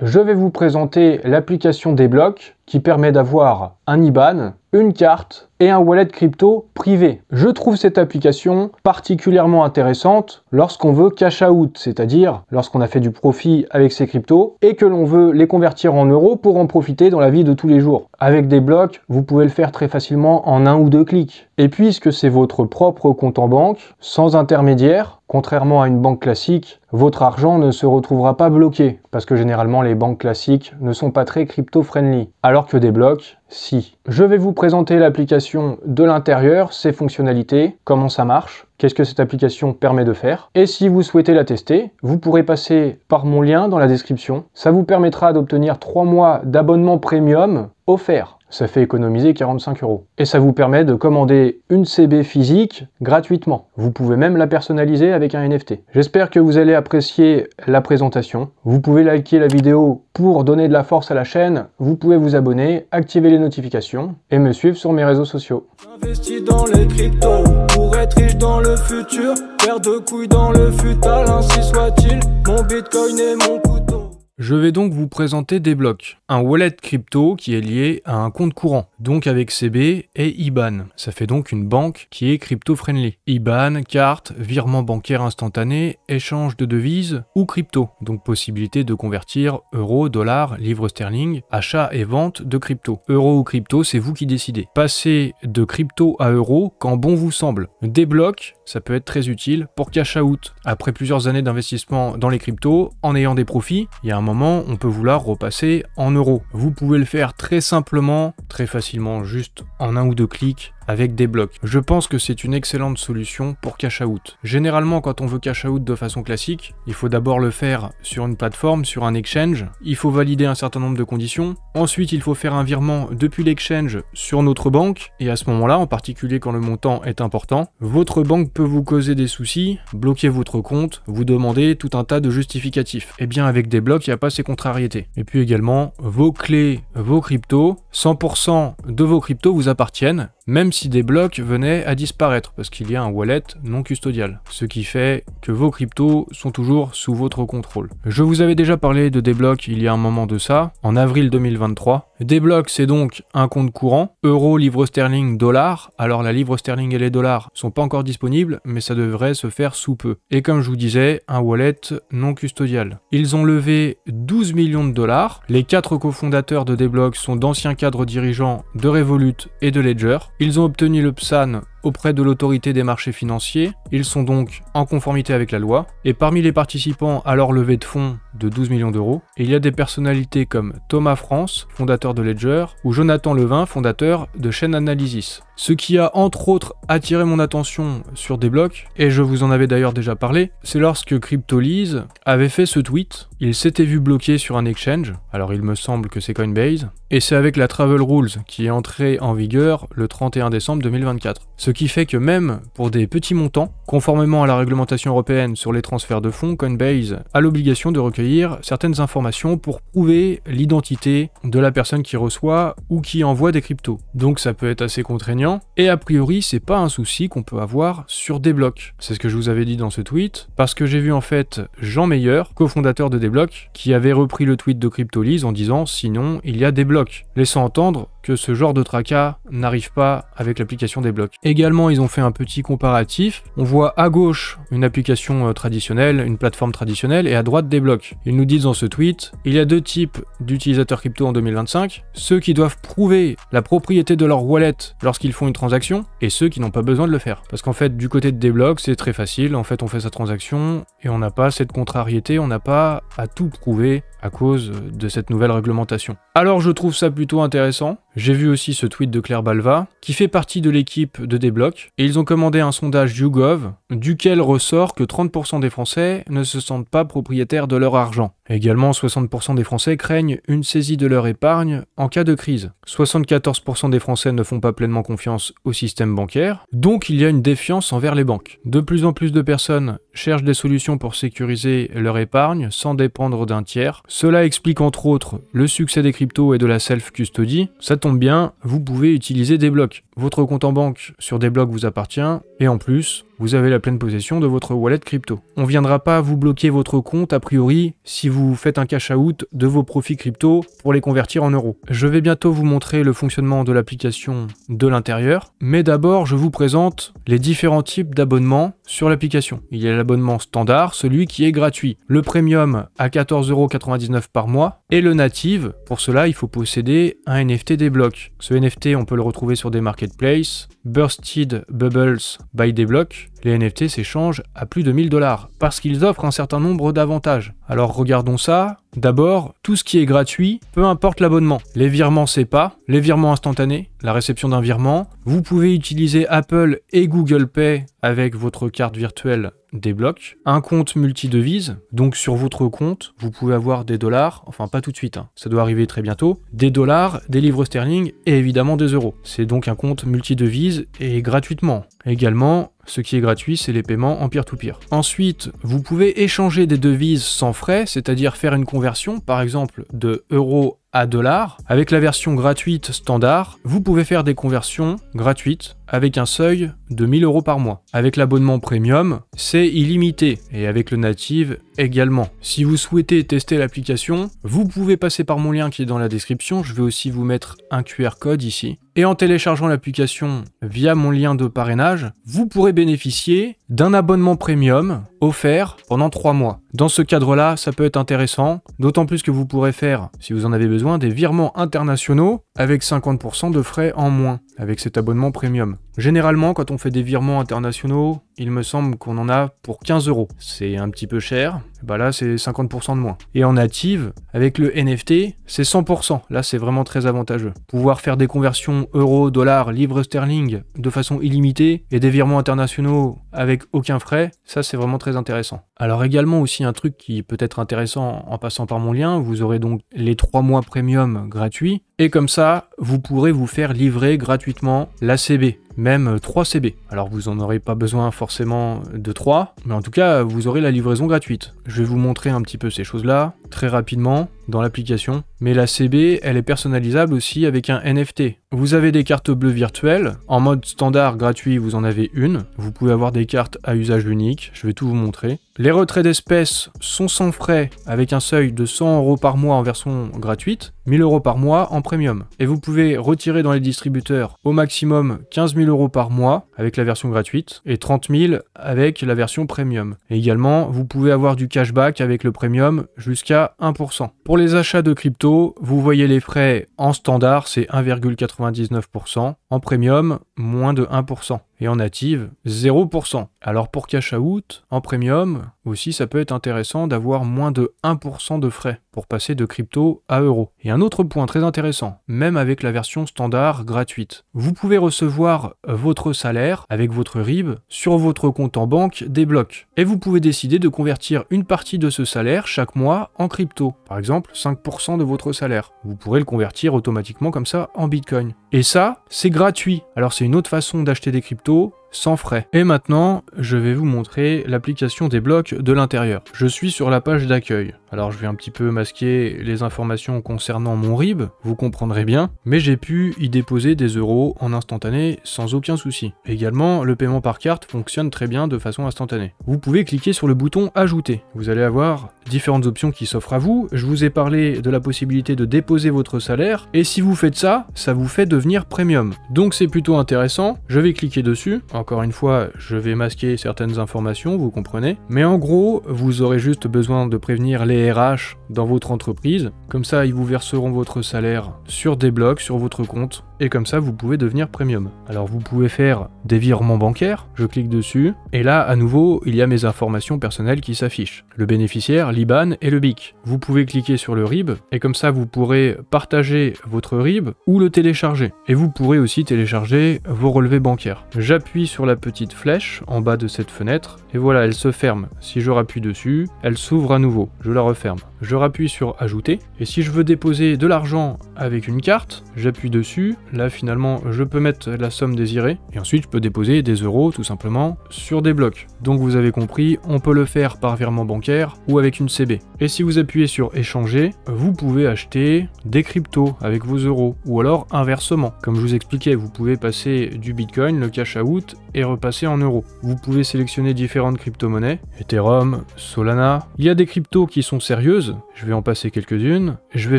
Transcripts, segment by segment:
Je vais vous présenter l'application Débloc qui permet d'avoir un IBAN, une carte et un wallet crypto privé. Je trouve cette application particulièrement intéressante lorsqu'on veut cash out, c'est-à-dire lorsqu'on a fait du profit avec ses cryptos et que l'on veut les convertir en euros pour en profiter dans la vie de tous les jours. Avec Débloc, vous pouvez le faire très facilement en 1 ou 2 clics. Et puisque c'est votre propre compte en banque, sans intermédiaire, contrairement à une banque classique, votre argent ne se retrouvera pas bloqué, parce que généralement les banques classiques ne sont pas très crypto-friendly, alors que Débloc, si. Je vais vous présenter l'application de l'intérieur, ses fonctionnalités, comment ça marche, qu'est-ce que cette application permet de faire. Et si vous souhaitez la tester, vous pourrez passer par mon lien dans la description. Ça vous permettra d'obtenir 3 mois d'abonnement premium offert. Ça fait économiser 45 €. Et ça vous permet de commander une CB physique gratuitement. Vous pouvez même la personnaliser avec un NFT. J'espère que vous allez apprécier la présentation. Vous pouvez liker la vidéo pour donner de la force à la chaîne. Vous pouvez vous abonner, activer les notifications et me suivre sur mes réseaux sociaux. J'investis dans les cryptos pour être riche dans le futur. Paire de couilles dans le futal, ainsi soit-il. Mon bitcoin et mon couteau. Je vais donc vous présenter Débloc, un wallet crypto qui est lié à un compte courant, donc avec CB et IBAN. Ça fait donc une banque qui est crypto-friendly. IBAN, carte, virement bancaire instantané, échange de devises ou crypto, donc possibilité de convertir euros, dollars, livres sterling, achat et vente de crypto. Euro ou crypto, c'est vous qui décidez. Passez de crypto à euro quand bon vous semble. Débloc, ça peut être très utile pour cash out. Après plusieurs années d'investissement dans les cryptos, en ayant des profits, il y a un moment, on peut vouloir repasser en euros. Vous pouvez le faire très simplement, très facilement, juste en 1 ou 2 clics avec Débloc. Je pense que c'est une excellente solution pour cash out. Généralement, quand on veut cash out de façon classique, il faut d'abord le faire sur une plateforme, sur un exchange. Il faut valider un certain nombre de conditions. Ensuite, il faut faire un virement depuis l'exchange sur notre banque. Et à ce moment-là, en particulier quand le montant est important, votre banque peut vous causer des soucis, bloquer votre compte, vous demander tout un tas de justificatifs. Et bien avec Débloc, il n'y a pas ces contrariétés. Et puis également, vos clés, vos cryptos, 100% de vos cryptos vous appartiennent, même si Débloc venait à disparaître, parce qu'il y a un wallet non custodial, ce qui fait que vos cryptos sont toujours sous votre contrôle. Je vous avais déjà parlé de Débloc il y a un moment de ça, en avril 2023. Débloc, c'est donc un compte courant, euros, livres sterling, dollars. Alors la livre sterling et les dollars sont pas encore disponibles, mais ça devrait se faire sous peu. Et comme je vous disais, un wallet non custodial. Ils ont levé 12 millions de dollars. Les 4 cofondateurs de Débloc sont d'anciens cadres dirigeants de Revolut et de Ledger. Ils ont obtenu le PSAN auprès de l'autorité des marchés financiers. Ils sont donc en conformité avec la loi. Et parmi les participants à leur levée de fonds de 12 millions d'euros, il y a des personnalités comme Thomas France, fondateur de Ledger, ou Jonathan Levin, fondateur de Chain Analysis. Ce qui a entre autres attiré mon attention sur Débloc, et je vous en avais d'ailleurs déjà parlé, c'est lorsque Cryptolease avait fait ce tweet. Il s'était vu bloqué sur un exchange, alors il me semble que c'est Coinbase, et c'est avec la Travel Rules qui est entrée en vigueur le 31 décembre 2024. Ce qui fait que même pour des petits montants, conformément à la réglementation européenne sur les transferts de fonds, Coinbase a l'obligation de recueillir certaines informations pour prouver l'identité de la personne qui reçoit ou qui envoie des cryptos. Donc ça peut être assez contraignant, et a priori c'est pas un souci qu'on peut avoir sur Débloc. C'est ce que je vous avais dit dans ce tweet, parce que j'ai vu en fait Jean Meyer, cofondateur de Débloc, qui avait repris le tweet de Cryptolease en disant sinon il y a Débloc, laissant entendre que ce genre de tracas n'arrive pas avec l'application Débloc. Également, ils ont fait un petit comparatif. On voit à gauche une application traditionnelle, une plateforme traditionnelle, et à droite Débloc. Ils nous disent dans ce tweet, il y a 2 types d'utilisateurs crypto en 2025, ceux qui doivent prouver la propriété de leur wallet lorsqu'ils font une transaction, et ceux qui n'ont pas besoin de le faire. Parce qu'en fait, du côté de Débloc, c'est très facile, en fait on fait sa transaction, et on n'a pas cette contrariété, on n'a pas à tout prouver à cause de cette nouvelle réglementation. Alors je trouve ça plutôt intéressant. J'ai vu aussi ce tweet de Claire Balva, qui fait partie de l'équipe de Débloc, et ils ont commandé un sondage YouGov, duquel ressort que 30% des Français ne se sentent pas propriétaires de leur argent. Également, 60% des Français craignent une saisie de leur épargne en cas de crise. 74% des Français ne font pas pleinement confiance au système bancaire, donc il y a une défiance envers les banques. De plus en plus de personnes cherchent des solutions pour sécuriser leur épargne sans dépendre d'un tiers. Cela explique entre autres le succès des cryptos et de la self-custody. Ça tombe bien, vous pouvez utiliser Débloc. Votre compte en banque sur Débloc vous appartient, et en plus, vous avez la pleine possession de votre wallet crypto. On viendra pas vous bloquer votre compte a priori si vous faites un cash out de vos profits crypto pour les convertir en euros. Je vais bientôt vous montrer le fonctionnement de l'application de l'intérieur, mais d'abord je vous présente les différents types d'abonnements sur l'application. Il y a l'abonnement standard, celui qui est gratuit, le premium à 14,99 € par mois et le native. Pour cela, il faut posséder un NFT Dblock. Ce NFT, on peut le retrouver sur des marketplaces, Bursted Bubbles by Dblock. Les NFT s'échangent à plus de 1000 $ parce qu'ils offrent un certain nombre d'avantages. Alors regardons ça. D'abord, tout ce qui est gratuit, peu importe l'abonnement. Les virements SEPA, les virements instantanés, la réception d'un virement. Vous pouvez utiliser Apple et Google Pay avec votre carte virtuelle Dblock. Un compte multidevise, donc sur votre compte, vous pouvez avoir des dollars, enfin pas tout de suite, ça doit arriver très bientôt, des dollars, des livres sterling et évidemment des euros. C'est donc un compte multidevise et gratuitement. Également, ce qui est gratuit, c'est les paiements en peer-to-peer. Ensuite, vous pouvez échanger des devises sans frais, c'est-à-dire faire une conversion, par exemple, de euros à dollars. Avec la version gratuite standard, vous pouvez faire des conversions gratuites avec un seuil de 1000 € par mois. Avec l'abonnement premium, c'est illimité et avec le native également. Si vous souhaitez tester l'application, vous pouvez passer par mon lien qui est dans la description. Je vais aussi vous mettre un QR code ici. Et en téléchargeant l'application via mon lien de parrainage, vous pourrez bénéficier d'un abonnement premium offert pendant 3 mois. Dans ce cadre-là, ça peut être intéressant, d'autant plus que vous pourrez faire, si vous en avez besoin, des virements internationaux avec 50% de frais en moins avec cet abonnement premium. Généralement, quand on fait des virements internationaux, il me semble qu'on en a pour 15 €. C'est un petit peu cher, bah là c'est 50% de moins. Et en native, avec le NFT, c'est 100%. Là c'est vraiment très avantageux. Pouvoir faire des conversions euros, dollars, livres sterling de façon illimitée et des virements internationaux avec aucun frais, ça c'est vraiment très intéressant. Alors également aussi un truc qui peut être intéressant en passant par mon lien, vous aurez donc les 3 mois premium gratuits et comme ça, vous pourrez vous faire livrer gratuitement la CB. Même 3 CB. Alors vous en aurez pas besoin forcément de 3, mais en tout cas vous aurez la livraison gratuite. Je vais vous montrer un petit peu ces choses-là très rapidement dans l'application. Mais la CB, elle est personnalisable aussi avec un NFT. Vous avez des cartes bleues virtuelles. En mode standard gratuit, vous en avez une. Vous pouvez avoir des cartes à usage unique. Je vais tout vous montrer. Les retraits d'espèces sont sans frais avec un seuil de 100 € par mois en version gratuite, 1000 € par mois en premium. Et vous pouvez retirer dans les distributeurs au maximum 15 000 € par mois avec la version gratuite et 30 000 avec la version premium. Et également, vous pouvez avoir du cashback avec le premium jusqu'à 1%. Pour les achats de crypto, vous voyez les frais en standard, c'est 1,99%. En premium, moins de 1%. Et en native, 0%. Alors pour cash out, en premium, aussi ça peut être intéressant d'avoir moins de 1% de frais pour passer de crypto à euro. Et un autre point très intéressant, même avec la version standard gratuite, vous pouvez recevoir votre salaire avec votre RIB sur votre compte en banque Dblock. Et vous pouvez décider de convertir une partie de ce salaire chaque mois en crypto. Par exemple, 5% de votre salaire. Vous pourrez le convertir automatiquement comme ça en Bitcoin. Et ça, c'est gratuit. Alors c'est une autre façon d'acheter des cryptos sans frais. Et maintenant, je vais vous montrer l'application Dblock de l'intérieur. Je suis sur la page d'accueil. Alors je vais un petit peu masquer les informations concernant mon RIB, vous comprendrez bien, mais j'ai pu y déposer des euros en instantané sans aucun souci. Également, le paiement par carte fonctionne très bien de façon instantanée. Vous pouvez cliquer sur le bouton ajouter. Vous allez avoir différentes options qui s'offrent à vous. Je vous ai parlé de la possibilité de déposer votre salaire, et si vous faites ça, ça vous fait devenir premium. Donc c'est plutôt intéressant. Je vais cliquer dessus. Encore une fois, je vais masquer certaines informations, vous comprenez. Mais en gros, vous aurez juste besoin de prévenir les RH dans votre entreprise. Comme ça, ils vous verseront votre salaire sur Dblock, sur votre compte. Et comme ça, vous pouvez devenir premium. Alors vous pouvez faire des virements bancaires. Je clique dessus. Et là, à nouveau, il y a mes informations personnelles qui s'affichent. Le bénéficiaire, l'IBAN et le BIC. Vous pouvez cliquer sur le RIB. Et comme ça, vous pourrez partager votre RIB ou le télécharger. Et vous pourrez aussi télécharger vos relevés bancaires. J'appuie sur la petite flèche en bas de cette fenêtre. Et voilà, elle se ferme. Si je rappuie dessus, elle s'ouvre à nouveau. Je la referme. je rappuie sur ajouter, et si je veux déposer de l'argent avec une carte, j'appuie dessus, là finalement je peux mettre la somme désirée, et ensuite je peux déposer des euros tout simplement sur des blocs. Donc vous avez compris, on peut le faire par virement bancaire ou avec une CB. Et si vous appuyez sur échanger, vous pouvez acheter des cryptos avec vos euros, ou alors inversement. Comme je vous expliquais, vous pouvez passer du Bitcoin, le cash out, et repasser en euros. Vous pouvez sélectionner différentes crypto-monnaies, Ethereum, Solana. Il y a des cryptos qui sont sérieuses, je vais en passer quelques-unes, je vais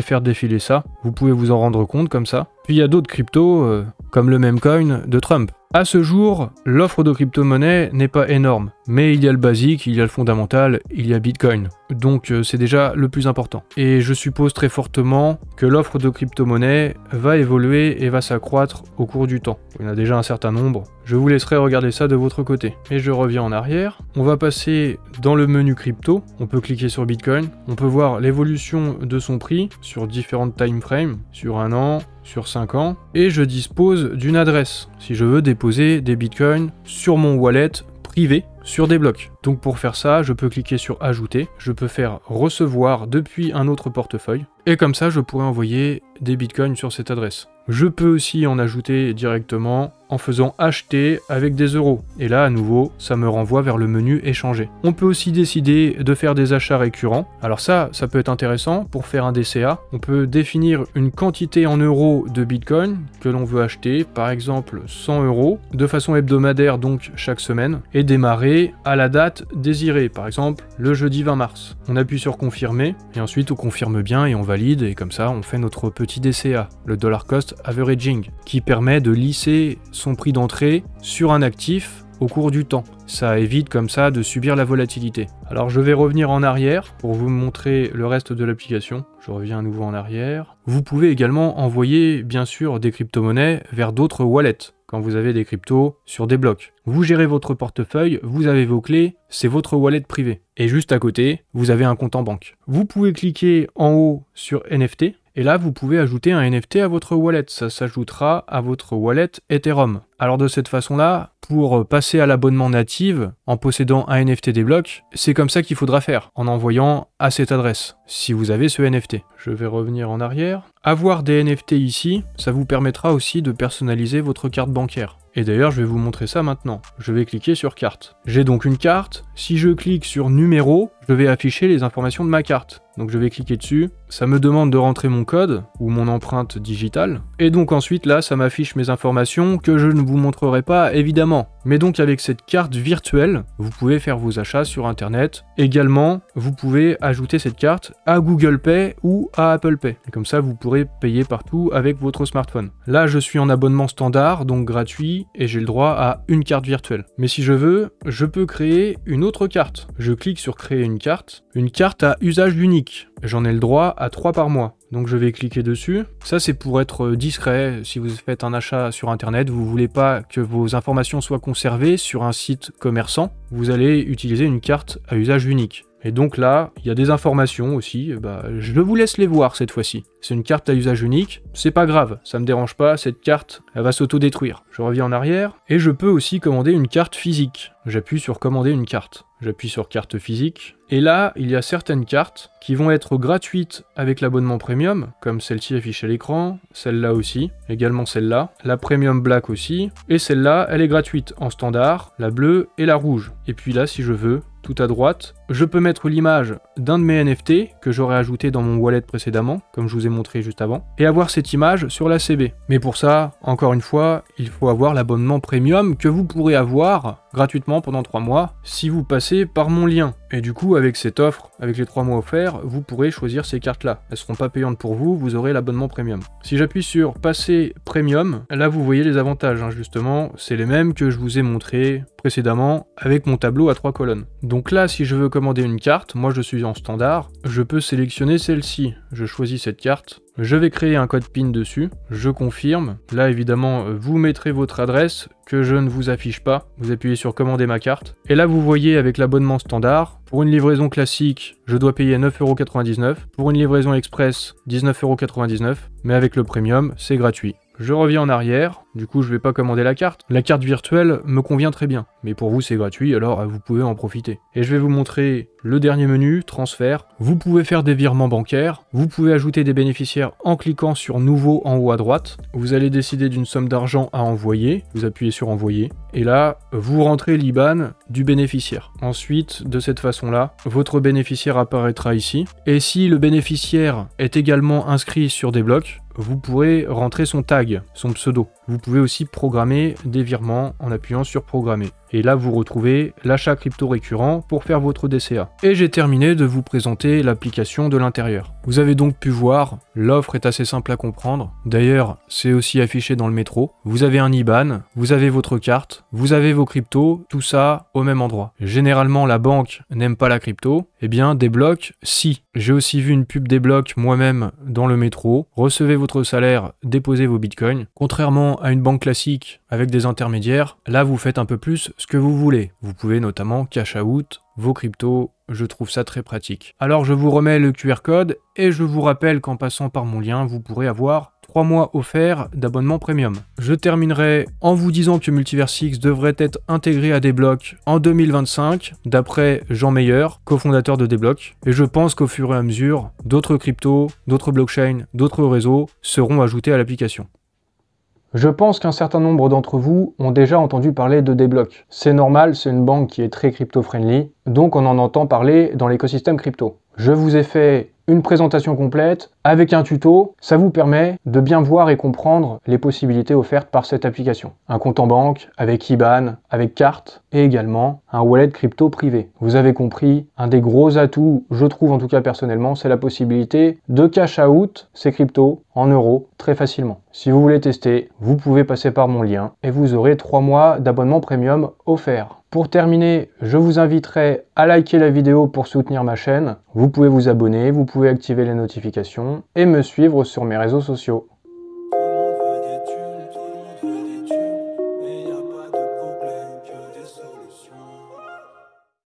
faire défiler ça, vous pouvez vous en rendre compte comme ça. Puis il y a d'autres cryptos, comme le meme coin de Trump. À ce jour, l'offre de crypto-monnaie n'est pas énorme, mais il y a le basique, il y a le fondamental, il y a Bitcoin. Donc c'est déjà le plus important. Et je suppose très fortement que l'offre de crypto-monnaie va évoluer et va s'accroître au cours du temps. Il y en a déjà un certain nombre. Je vous laisserai regarder ça de votre côté. Et je reviens en arrière. On va passer dans le menu crypto. On peut cliquer sur Bitcoin. On peut voir l'évolution de son prix sur différentes time frames, sur 1 an, sur 5 ans. Et je dispose d'une adresse si je veux déposer des bitcoins sur mon wallet privé sur des blocs. Donc pour faire ça, je peux cliquer sur ajouter, je peux faire recevoir depuis un autre portefeuille, et comme ça je pourrais envoyer des bitcoins sur cette adresse. Je peux aussi en ajouter directement en faisant acheter avec des euros. Et là, à nouveau, ça me renvoie vers le menu échanger. On peut aussi décider de faire des achats récurrents. Alors ça peut être intéressant pour faire un DCA. On peut définir une quantité en euros de Bitcoin que l'on veut acheter, par exemple 100 euros, de façon hebdomadaire, donc chaque semaine, et démarrer à la date désirée, par exemple le jeudi 20 mars. On appuie sur confirmer, et ensuite on confirme bien et on valide, et comme ça on fait notre petit DCA, le dollar cost averaging, qui permet de lisser son prix d'entrée sur un actif au cours du temps. Ça évite comme ça de subir la volatilité. Alors je vais revenir en arrière pour vous montrer le reste de l'application. Je reviens à nouveau en arrière. Vous pouvez également envoyer bien sûr des crypto-monnaies vers d'autres wallets quand vous avez des cryptos sur des blocs. Vous gérez votre portefeuille, vous avez vos clés, c'est votre wallet privé. Et juste à côté, vous avez un compte en banque. Vous pouvez cliquer en haut sur NFT, et là, vous pouvez ajouter un NFT à votre wallet. Ça s'ajoutera à votre wallet Ethereum. Alors de cette façon-là, pour passer à l'abonnement native, en possédant un NFT des blocs, c'est comme ça qu'il faudra faire, en envoyant à cette adresse, si vous avez ce NFT. Je vais revenir en arrière. Avoir des NFT ici, ça vous permettra aussi de personnaliser votre carte bancaire. Et d'ailleurs, je vais vous montrer ça maintenant. Je vais cliquer sur carte. J'ai donc une carte. Si je clique sur numéro, je vais afficher les informations de ma carte. Donc je vais cliquer dessus. Ça me demande de rentrer mon code ou mon empreinte digitale. Et donc ensuite, là, ça m'affiche mes informations que je ne vous montrerai pas, évidemment. Mais donc avec cette carte virtuelle, vous pouvez faire vos achats sur Internet. Également, vous pouvez ajouter cette carte à Google Pay ou à Apple Pay. Et comme ça, vous pourrez payer partout avec votre smartphone. Là, je suis en abonnement standard, donc gratuit, et j'ai le droit à une carte virtuelle. Mais si je veux, je peux créer une autre carte. Je clique sur créer une carte à usage unique. J'en ai le droit à 3 par mois. Donc je vais cliquer dessus. Ça c'est pour être discret. Si vous faites un achat sur internet, vous voulez pas que vos informations soient conservées sur un site commerçant, vous allez utiliser une carte à usage unique. Et donc là, il y a des informations aussi, je vous laisse les voir cette fois-ci. C'est une carte à usage unique, c'est pas grave, ça me dérange pas, cette carte, elle va s'auto-détruire. Je reviens en arrière, et je peux aussi commander une carte physique. J'appuie sur commander une carte. J'appuie sur carte physique, et là, il y a certaines cartes qui vont être gratuites avec l'abonnement premium, comme celle-ci affichée à l'écran, celle-là aussi, également celle-là, la premium black aussi, et celle-là, elle est gratuite en standard, la bleue et la rouge. Et puis là, si je veux, tout à droite, je peux mettre l'image d'un de mes NFT que j'aurais ajouté dans mon wallet précédemment, comme je vous ai montré juste avant, et avoir cette image sur la CB. Mais pour ça, encore une fois, il faut avoir l'abonnement premium que vous pourrez avoir gratuitement pendant 3 mois si vous passez par mon lien. Et du coup, avec cette offre, avec les 3 mois offerts, vous pourrez choisir ces cartes-là. Elles seront pas payantes pour vous, vous aurez l'abonnement premium. Si j'appuie sur passer premium, là vous voyez les avantages, justement, c'est les mêmes que je vous ai montré précédemment avec mon tableau à 3 colonnes. Donc là, si je veux commander une carte, moi je suis en standard, je peux sélectionner celle-ci. Je choisis cette carte. Je vais créer un code PIN dessus, je confirme. Là évidemment, vous mettrez votre adresse que je ne vous affiche pas. Vous appuyez sur commander ma carte. Et là vous voyez avec l'abonnement standard, pour une livraison classique, je dois payer 9,99 €. Pour une livraison express, 19,99 €. Mais avec le premium, c'est gratuit. Je reviens en arrière, Du coup, je vais pas commander la carte. La carte virtuelle me convient très bien. Mais pour vous, c'est gratuit, alors vous pouvez en profiter. Et je vais vous montrer le dernier menu, transfert. Vous pouvez faire des virements bancaires. Vous pouvez ajouter des bénéficiaires en cliquant sur nouveau en haut à droite. Vous allez décider d'une somme d'argent à envoyer. Vous appuyez sur envoyer. Et là, vous rentrez l'IBAN du bénéficiaire. Ensuite, de cette façon-là, votre bénéficiaire apparaîtra ici. Et si le bénéficiaire est également inscrit sur Débloc, vous pourrez rentrer son tag, son pseudo. Vous pouvez aussi programmer des virements en appuyant sur programmer. Et là, vous retrouvez l'achat crypto récurrent pour faire votre DCA. Et j'ai terminé de vous présenter l'application de l'intérieur. Vous avez donc pu voir, l'offre est assez simple à comprendre. D'ailleurs, c'est aussi affiché dans le métro. Vous avez un IBAN, vous avez votre carte, vous avez vos cryptos, tout ça au même endroit. Généralement, la banque n'aime pas la crypto. Eh bien, Débloc, si. J'ai aussi vu une pub Débloc moi-même dans le métro. Recevez votre salaire, déposez vos bitcoins. Contrairement à une banque classique avec des intermédiaires, là vous faites un peu plus ce que vous voulez. Vous pouvez notamment cash out vos cryptos, je trouve ça très pratique. Alors je vous remets le QR code et je vous rappelle qu'en passant par mon lien, vous pourrez avoir 3 mois offerts d'abonnement premium. Je terminerai en vous disant que Multiversix devrait être intégré à Débloc en 2025, d'après Jean Meyer, cofondateur de Débloc. Et je pense qu'au fur et à mesure, d'autres cryptos, d'autres blockchains, d'autres réseaux seront ajoutés à l'application. Je pense qu'un certain nombre d'entre vous ont déjà entendu parler de Débloc. C'est normal, c'est une banque qui est très crypto-friendly, donc on en entend parler dans l'écosystème crypto. Je vous ai fait une présentation complète avec un tuto, ça vous permet de bien voir et comprendre les possibilités offertes par cette application. Un compte en banque, avec IBAN, avec carte, et également un wallet crypto privé. Vous avez compris, un des gros atouts, je trouve en tout cas personnellement, c'est la possibilité de cash out ces cryptos en euros très facilement. Si vous voulez tester, vous pouvez passer par mon lien et vous aurez 3 mois d'abonnement premium offert. Pour terminer, je vous inviterai à liker la vidéo pour soutenir ma chaîne. Vous pouvez vous abonner, vous pouvez activer les notifications et me suivre sur mes réseaux sociaux.